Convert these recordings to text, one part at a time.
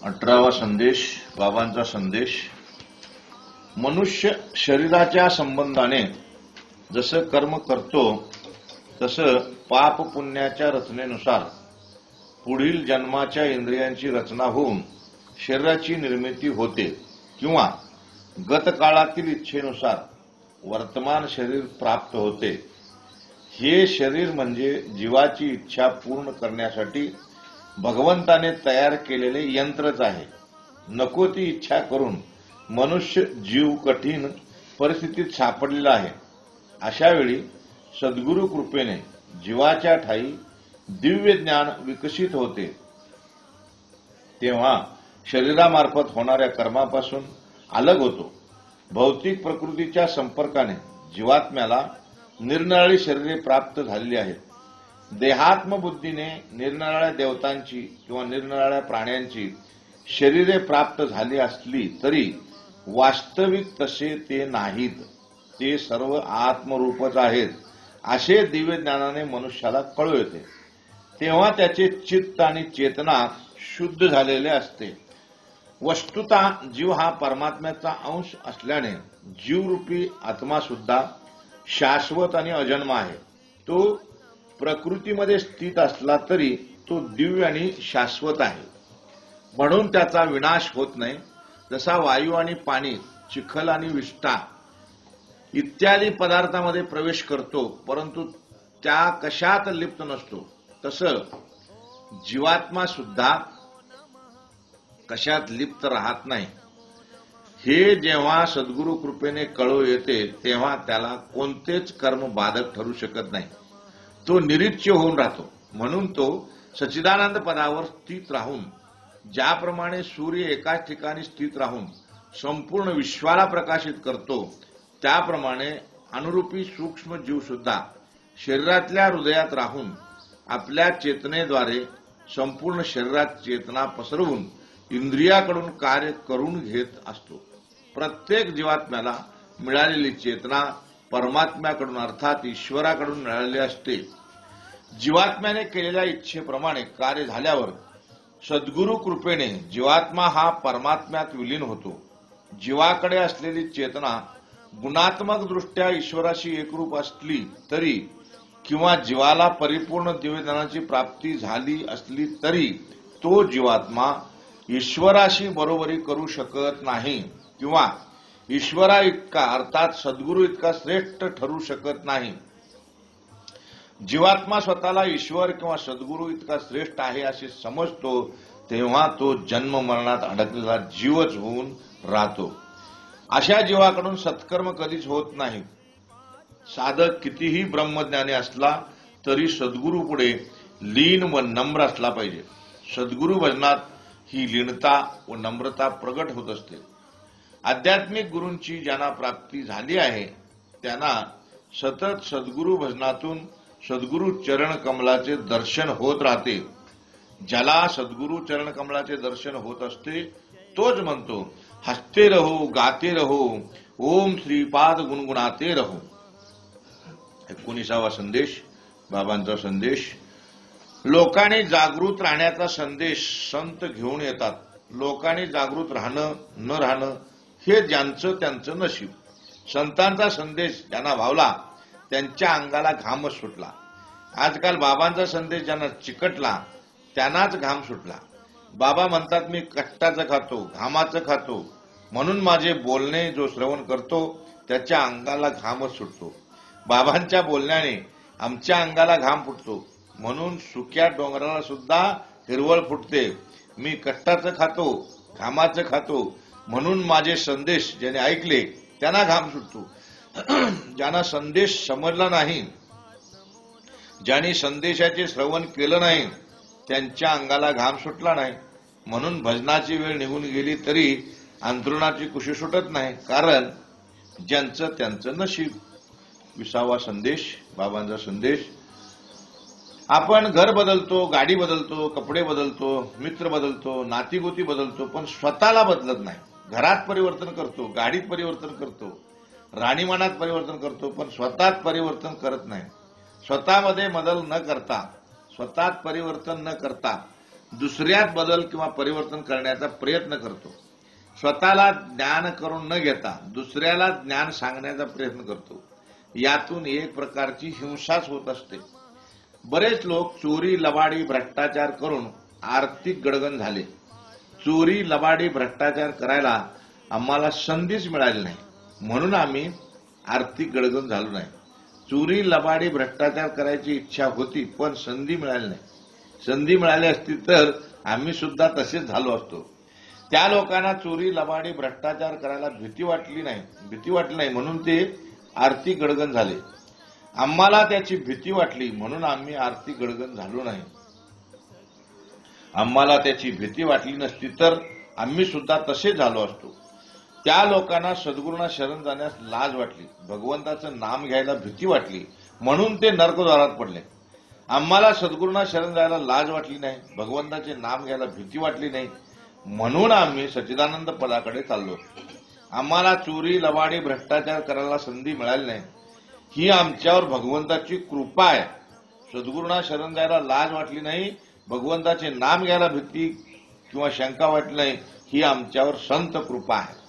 18वा संदेश, बाबांचा संदेश. मनुष्य शरीराच्या संबंधाने जसं कर्म करतो तसं पाप पुण्याच्या रचनेनुसार पुढील जन्माच्या इंद्रियांची रचना होऊन शरीराची निर्मिती होते किंवा गतकाळातील इच्छेनुसार वर्तमान शरीर प्राप्त होते. हे शरीर म्हणजे जीवाची इच्छा पूर्ण करण्यासाठी भगवंताने तयार केलेले यंत्रच आहे. नको ती इच्छा करून मनुष्य जीव कठीण परिस्थितीत सापडलेला आहे. अशा वेळी सद्गुरु कृपेने जीवाच्या ठायी दिव्य ज्ञान विकसित होते. तेव्हा शरीरामार्फत होणाऱ्या कर्मापासून अलग होतो. भौतिक प्रकृतीच्या संपर्काने जीवात्म्याला निरनिराळी शरीरे प्राप्त झालेली आहेत. देहात्मबुद्धीने निरनिराळ्या देवतांची किंवा निरनिराळ्या प्राण्यांची शरीरे प्राप्त झाली असली तरी वास्तविक तसे ते नाहीत. ते सर्व आत्मरूपच आहेत असे दिव्य ज्ञानाने मनुष्याला कळू येते. तेव्हा त्याचे चित्त आणि चेतना शुद्ध झालेले असते. वस्तुतः जीव हा परमात्म्याचा अंश असल्याने जीवरूपी आत्मा सुद्धा शाश्वत आणि अजन्म आहे. तो प्रकृतीमध्ये स्थित असला तरी तो दिव्य आणि शाश्वत आहे, म्हणून त्याचा विनाश होत नाही. जसा वायू आणि पाणी, चिखल आणि विष्ठा इत्यादी पदार्थामध्ये प्रवेश करतो परंतु त्या कशात लिप्त नसतो, तसं जीवात्मा सुद्धा कशात लिप्त राहत नाही. हे जेव्हा सद्गुरु कृपेने कळू येते तेव्हा त्याला कोणतेच कर्म बाधक ठरू शकत नाही. तो निरीच्य होऊन राहतो. म्हणून तो सच्चिदानंद पदावर स्थित राहून ज्याप्रमाणे सूर्य एकाच ठिकाणी स्थित राहून संपूर्ण विश्वाला प्रकाशित करतो, त्याप्रमाणे अनुरूपी सूक्ष्म जीव सुद्धा शरीरातल्या हृदयात राहून आपल्या चेतनेद्वारे संपूर्ण शरीरात चेतना पसरवून इंद्रियाकडून कार्य करून घेत असतो. प्रत्येक जीवात्म्याला मिळालेली चेतना परमात्म्याकडून अर्थात ईश्वराकडून मिळालेली असते. जीवात्म्याने केलेल्या इच्छेप्रमाणे कार्य झाल्यावर सद्गुरु कृपेने जीवात्मा हा परमात्म्यात विलीन होतो. जीवाकडे असलेली चेतना गुणात्मक दृष्ट्या ईश्वराशी एकरूप असली तरी किंवा जीवाला परिपूर्ण दिव्यज्ञानाची प्राप्ती झाली असली तरी तो जीवात्मा ईश्वराशी बरोबरी करू शकत नाही किंवा ईश्वरा इतका अर्थात सद्गुरु इतका श्रेष्ठ ठरू शकत नाही. जीवात्मा स्वतःला ईश्वर किंवा सद्गुरु इतका श्रेष्ठ आहे असे समजतो तेव्हा तो जन्म मरणात अडकलेला जीवच होऊन राहतो. अशा जीवाकडून सत्कर्म कधीच होत नाही. साधक कितीही ब्रह्मज्ञानी असला तरी सद्गुरु पुढे लीन व नम्र असला पाहिजे. सद्गुरु भजनात ही लीनता व नम्रता प्रगट होत असते. आध्यात्मिक गुरूंची ज्यांना प्राप्ती झाली आहे त्यांना सतत सद्गुरु भजनातून सद्गुरु चरण कमलाचे दर्शन होत राहते. ज्याला सद्गुरु चरण कमलाचे दर्शन होत असते तोच म्हणतो, हसते रहो गाते रहो ओम श्रीपाद गुणगुणाते रहो. 19वा संदेश, बाबांचा संदेश. लोकांनी जागृत राहण्याचा संदेश संत घेऊन येतात. लोकांनी जागृत राहणं न राहणं हे ज्यांचं त्यांचं नशीब. संतांचा संदेश ज्यांना भावला त्यांच्या अंगाला घामच सुटला. आजकाल बाबांचा संदेश ज्यांना चिकटला त्यांनाच घाम सुटला. बाबा म्हणतात, मी कष्टाचं खातो, घामाचं खातो, म्हणून माझे बोलणे जो श्रवण करतो त्याच्या अंगाला घामच सुटतो. बाबांच्या बोलण्याने आमच्या अंगाला घाम फुटतो, म्हणून सुक्या डोंगराला सुद्धा हिरवळ फुटते. मी कष्टाचं खातो, घामाचं खातो, म्हणून माझे संदेश ज्याने ऐकले त्यांना घाम सुटतो. ज्यांना संदेश समजला नाही, ज्यांनी संदेशाचे श्रवण केलं नाही, त्यांच्या अंगाला घाम सुटला नाही. म्हणून भजनाची वेळ निघून गेली तरी अंथरुणाची कुशी सुटत नाही, कारण ज्यांचं त्यांचं नशीब. 20वा संदेश, बाबांचा संदेश. आपण घर बदलतो, गाडी बदलतो, कपडे बदलतो, मित्र बदलतो, नातीगोती बदलतो, पण स्वतःला बदलत नाही. घरात परिवर्तन करतो, गाडीत परिवर्तन करतो, राहणीमानात परिवर्तन करतो, पण स्वतःत परिवर्तन करत नाही. स्वतःमध्ये बदल न करता, स्वतःत परिवर्तन न करता दुसऱ्यात बदल किंवा परिवर्तन करण्याचा प्रयत्न करतो. स्वतःला ज्ञान करून न घेता दुसऱ्याला ज्ञान सांगण्याचा प्रयत्न करतो. यातून एक प्रकारची हिंसाच होत असते. बरेच लोक चोरी, लबाडी, भ्रष्टाचार करून आर्थिक गडगण झाले. चोरी, लबाडी, भ्रष्टाचार करायला आम्हाला संधीच मिळाली नाही, म्हणून आम्ही आर्थिक गडगण झालो नाही. चोरी, लबाडी, भ्रष्टाचार करायची इच्छा होती, पण संधी मिळाली नाही. संधी मिळाली असती तर आम्ही सुद्धा तसेच झालो असतो. त्या लोकांना चोरी, लबाडी, भ्रष्टाचार करायला भीती वाटली नाही म्हणून ते आर्थिक गडगण झाले. आम्हाला त्याची भीती वाटली म्हणून आम्ही आर्थिक गडगण झालो नाही. आम्हाला त्याची भीती वाटली नसती तर आम्ही सुद्धा तसे झालो असतो. त्या लोकांना सद्गुरूंना शरण जाण्यास लाज वाटली, भगवंताचं नाम घ्यायला भीती वाटली म्हणून ते नरकद्वारात पडले. आम्हाला सद्गुरूंना शरण जायला लाज वाटली नाही, भगवंताचे नाम घ्यायला भीती वाटली नाही म्हणून आम्ही सच्चिदानंद पदाकडे चाललो. आम्हाला चोरी, लबाडी, भ्रष्टाचार करायला संधी मिळाली नाही, ही आमच्यावर भगवंताची कृपा आहे. सद्गुरूंना शरण जायला लाज वाटली नाही, भगवंताचे नाम घ्यायला भीती किंवा शंका वाटली नाही, ही आमच्यावर संत कृपा आहे.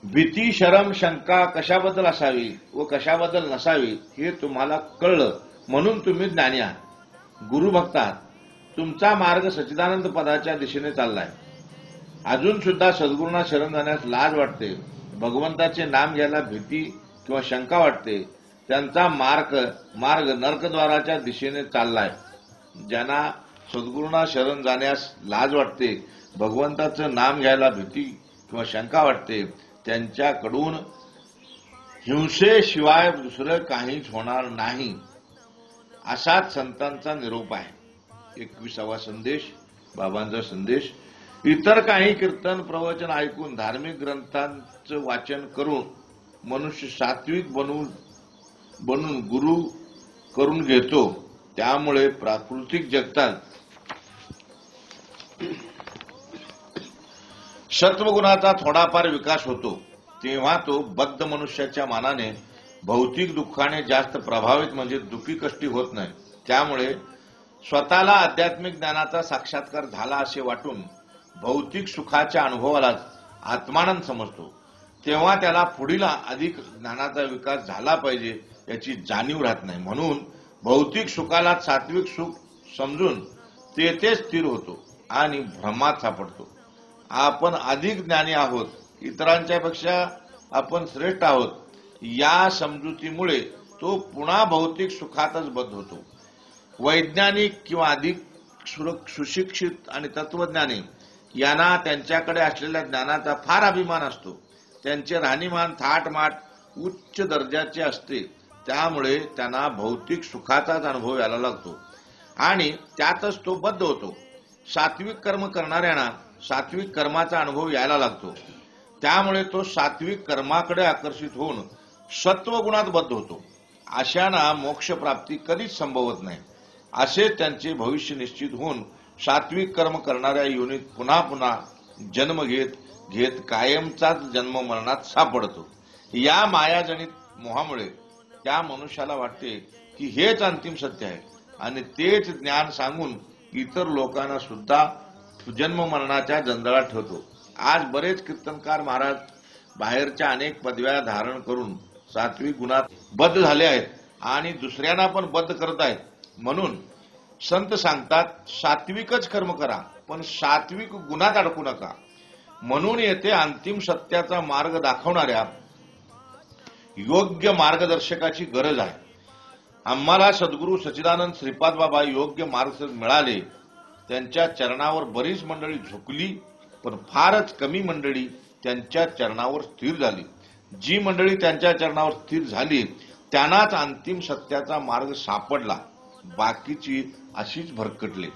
भीती, शरम, शंका कशाबद्दल असावी व कशाबद्दल नसावी हे तुम्हाला कळलं म्हणून तुम्ही ज्ञानी आहात, गुरुभक्त आहात. तुमचा मार्ग सच्चिदानंद पदाच्या दिशेने चाललाय. अजून सुद्धा सद्गुरूंना शरण जाण्यास लाज वाटते, भगवंताचे नाम घ्यायला भीती किंवा शंका वाटते, त्यांचा मार्ग नरकद्वाराच्या दिशेने चाललाय. ज्यांना सद्गुरूंना शरण जाण्यास लाज वाटते, भगवंताचं नाम घ्यायला भीती किंवा शंका वाटते, त्यांच्याकडून हिंसेशिवाय दुसरं काहीच होणार नाही, असाच संतांचा निरोप आहे. 21वा संदेश, बाबांचा संदेश. इतर काही कीर्तन, प्रवचन ऐकून, धार्मिक ग्रंथांचं वाचन करून मनुष्य सात्विक बनून गुरु करून घेतो. त्यामुळे प्राकृतिक जगतात सत्वगुणाचा थोडाफार विकास होतो. तेव्हा तो बद्ध मनुष्याच्या मानाने भौतिक दुःखाने जास्त प्रभावित म्हणजे दुःखी कष्टी होत नाही. त्यामुळे स्वतःला आध्यात्मिक ज्ञानाचा साक्षात्कार झाला असे वाटून भौतिक सुखाच्या अनुभवालाच आत्मानंद समजतो. तेव्हा त्याला पुढील अधिक ज्ञानाचा विकास झाला पाहिजे याची जाणीव राहत नाही. म्हणून भौतिक सुखाला सात्विक सुख समजून तेथे स्थिर होतो आणि भ्रमात सापडतो. आपण अधिक ज्ञानी आहोत, इतरांच्या पेक्षा आपण श्रेष्ठ आहोत, या समजुतीमुळे तो पुन्हा भौतिक सुखातच बद्ध होतो. वैज्ञानिक किंवा अधिक सुशिक्षित आणि तत्वज्ञानी यांना त्यांच्याकडे असलेल्या ज्ञानाचा फार अभिमान असतो. त्यांचे राहणीमान थाटमाट उच्च दर्जाचे असते. त्यामुळे त्यांना भौतिक सुखाचाच अनुभव यायला लागतो आणि त्यातच तो बद्ध होतो. सात्विक कर्म करणाऱ्यांना सात्विक कर्माचा अनुभव यायला लागतो. त्यामुळे तो सात्विक कर्माकडे आकर्षित होऊन सत्वगुणात बद्ध होतो. अशांना मोक्ष प्राप्ती कधीच संभवत नाही. असे त्यांचे भविष्य निश्चित होऊन सात्विक कर्म करणाऱ्या योनीत पुन्हा पुन्हा जन्म घेत कायमचाच जन्म मरणात सापडतो. या मायाजनित मोहामुळे त्या मनुष्याला वाटते की हेच अंतिम सत्य आहे आणि तेच ज्ञान सांगून इतर लोकांना सुद्धा जन्म मरणाच्या जंजाळात ठेवतो. आज बरेच कीर्तनकार महाराज बाहेरच्या अनेक पदव्या धारण करून सात्विक गुणात बद्ध झाले आहेत आणि दुसऱ्यांना पण बद्ध करत आहेत. म्हणून संत सांगतात, सात्विकच कर्म करा पण सात्विक गुणात अडकू नका. म्हणून येथे अंतिम सत्याचा मार्ग दाखवणाऱ्या योग्य मार्गदर्शकाची गरज आहे. आम्हाला सद्गुरू सच्चिदानंद श्रीपाद बाबा योग्य मार्गदर्शक मिळाले. त्यांच्या चरणावर बरीच मंडळी झुकली, पण फारच कमी मंडळी त्यांच्या चरणावर स्थिर झाली. जी मंडळी त्यांच्या चरणावर स्थिर झाली त्यांनाच अंतिम सत्याचा मार्ग सापडला, बाकीची अशीच भरकटली.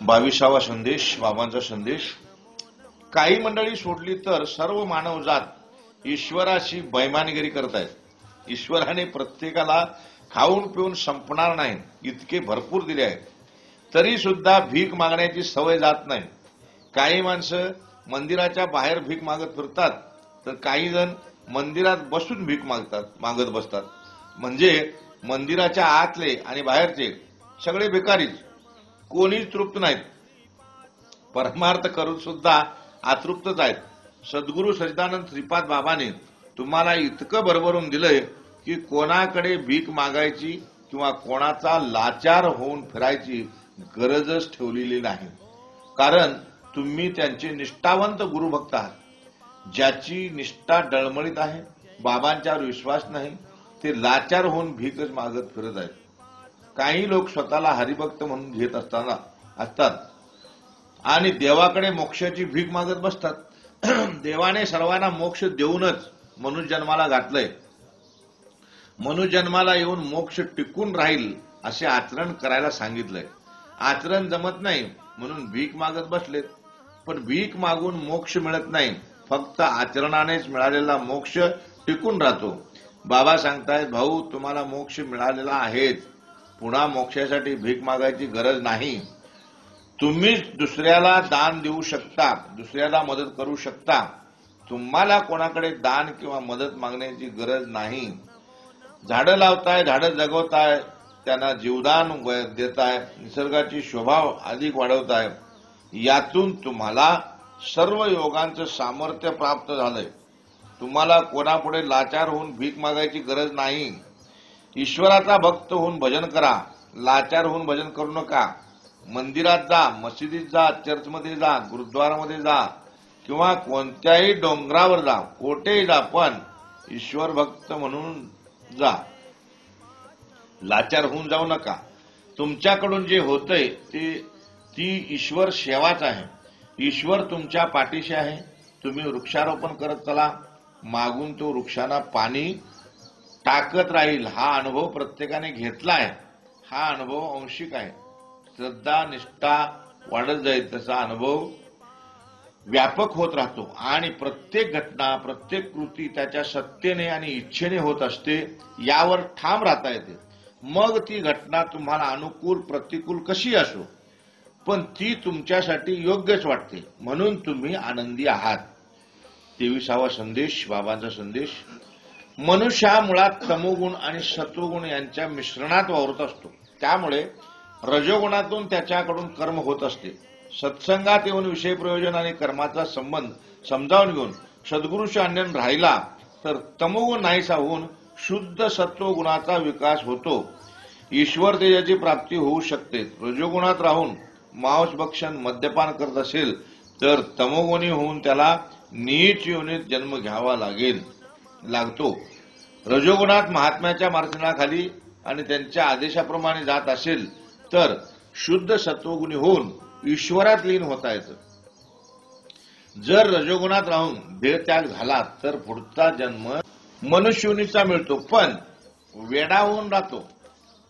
22वा संदेश, बाबांचा संदेश. काही मंडळी सोडली तर सर्व मानवजात ईश्वराशी बैमानगिरी करत आहेत. ईश्वराने प्रत्येकाला खाऊन पिऊन संपणार नाही इतके भरपूर दिले आहे, तरी सुद्धा भीक मागण्याची सवय जात नाही. काही माणसं मंदिराच्या बाहेर भीक मागत फिरतात, तर काही जण मंदिरात बसून भीक मागत बसतात. म्हणजे मंदिराच्या आतले आणि बाहेरचे सगळे भिकारीच. कोणीच तृप्त नाहीत. परमार्थ करून सुद्धा अतृप्तच आहेत. सद्गुरू सच्चिदानंद श्रीपाद बाबांनी तुम्हाला इतकं भरभरून दिलंय की कोणाकडे भीक मागायची किंवा कोणाचा लाचार होऊन फिरायची गरजच ठेवलेली नाही. कारण तुम्ही त्यांचे निष्ठावंत गुरुभक्त आहात. ज्याची निष्ठा डळमळीत आहे, बाबांच्यावर विश्वास नाही, ते लाचार होऊन भीकच मागत फिरत आहेत. काही लोक स्वतःला हरिभक्त म्हणून घेत असतात आणि देवाकडे मोक्षाची भीक मागत बसतात. देवाने सर्वांना मोक्ष देऊनच मनुष्यजन्माला घातलंय. मनुष्यजन्माला येऊन मोक्ष टिकून राहील असे आचरण करायला सांगितलंय. आचरण जमत नाही म्हणून भीक मागत बसलेत. पण भीक मागून मोक्ष मिळत नाही, फक्त आचरणानेच मिळालेला मोक्ष टिकून राहतो. बाबा सांगतायत, भाऊ तुम्हाला मोक्ष मिळालेला आहेच, पुन्हा मोक्षासाठी भीक मागायची गरज नाही. तुम्हीच दुसऱ्याला दान देऊ शकता, दुसऱ्याला मदत करू शकता. तुम्हाला कोणाकडे दान किंवा मदत मागण्याची गरज नाही. झाडं लावताय, झाडं जगवताय, त्यांना जीवदान देताय, निसर्गाची शोभा अधिक वाढवताय. यातून तुम्हाला सर्व योगांचं सामर्थ्य प्राप्त झालंय. तुम्हाला कोणापुढे लाचार होऊन भीक मागायची गरज नाही. ईश्वराचा भक्त होऊन भजन करा, लाचार होऊन भजन करू नका. मंदिरात जा, मशिदीत जा, चर्चमध्ये जा, गुरुद्वारामध्ये जा किंवा कोणत्याही डोंगरावर जा, कोठेही जा, पण ईश्वर भक्त म्हणून जा. लाचार होऊन जाऊ नका. तुमच्याकडून जे होतंय ती ईश्वर सेवाच आहे. ईश्वर तुमच्या पाठीशी आहे. तुम्ही वृक्षारोपण करत चला, मागून तो वृक्षांना पाणी टाकत राहील. हा अनुभव प्रत्येकाने घेतला आहे. हा अनुभव अंशिक आहे. श्रद्धा निष्ठा वाढत जाईल तसा अनुभव व्यापक होत राहतो आणि प्रत्येक घटना, प्रत्येक कृती त्याच्या सत्तेने आणि इच्छेने होत असते. यावर ठाम राहता येते. मग ती घटना तुम्हाला अनुकूल प्रतिकूल कशी असो, पण ती तुमच्यासाठी योग्यच वाटते, म्हणून तुम्ही आनंदी आहात. 23वा संदेश, बाबांचा संदेश. मनुष्य हा मुळात तमोगुण आणि सत्वगुण यांच्या मिश्रणात वावरत असतो. त्यामुळे रजोगुणातून त्याच्याकडून कर्म होत असते. सत्संगात येऊन विषय प्रयोजन आणि कर्माचा संबंध समजावून घेऊन सद्गुरूशी अन्योन्य राहिला तर तमोगुण नाहीसा होऊन शुद्ध सत्वगुणाचा विकास होतो. ईश्वर तेजाची प्राप्ती होऊ शकते. रजोगुणात राहून मांस भक्षण मद्यपान करत असेल तर तमोगुणी होऊन त्याला नीच योनीत जन्म घ्यावा लागतो. रजोगुणात महात्म्याच्या मार्गदर्शनाखाली आणि त्यांच्या आदेशाप्रमाणे जात असेल तर शुद्ध सत्वगुणी होऊन ईश्वरात लीन होता येतं. जर रजोगुणात राहून देहत्याग झाला तर पुढचा जन्म मनुष्योनीचा मिळतो, पण वेडा होऊन राहतो.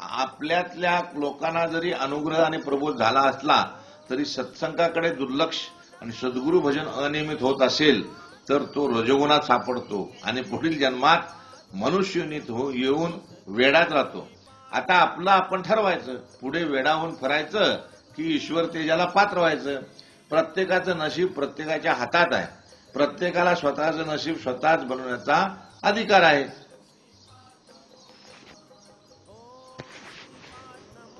आपल्यातल्या लोकांना जरी अनुग्रह आणि प्रबोध झाला असला तरी सत्संगाकडे दुर्लक्ष आणि सद्गुरू भजन अनियमित होत असेल तर तो रजोगुणात सापडतो आणि पुढील जन्मात मनुष्योनीत येऊन वेडात राहतो. आता आपलं आपण ठरवायचं, पुढे वेडा होऊन फिरायचं की ईश्वर तेजाला पात्र व्हायचं. प्रत्येकाचं नशीब प्रत्येकाच्या हातात आहे. प्रत्येकाला स्वतःचं नशीब स्वतःच बनवण्याचा अधिकार आहे.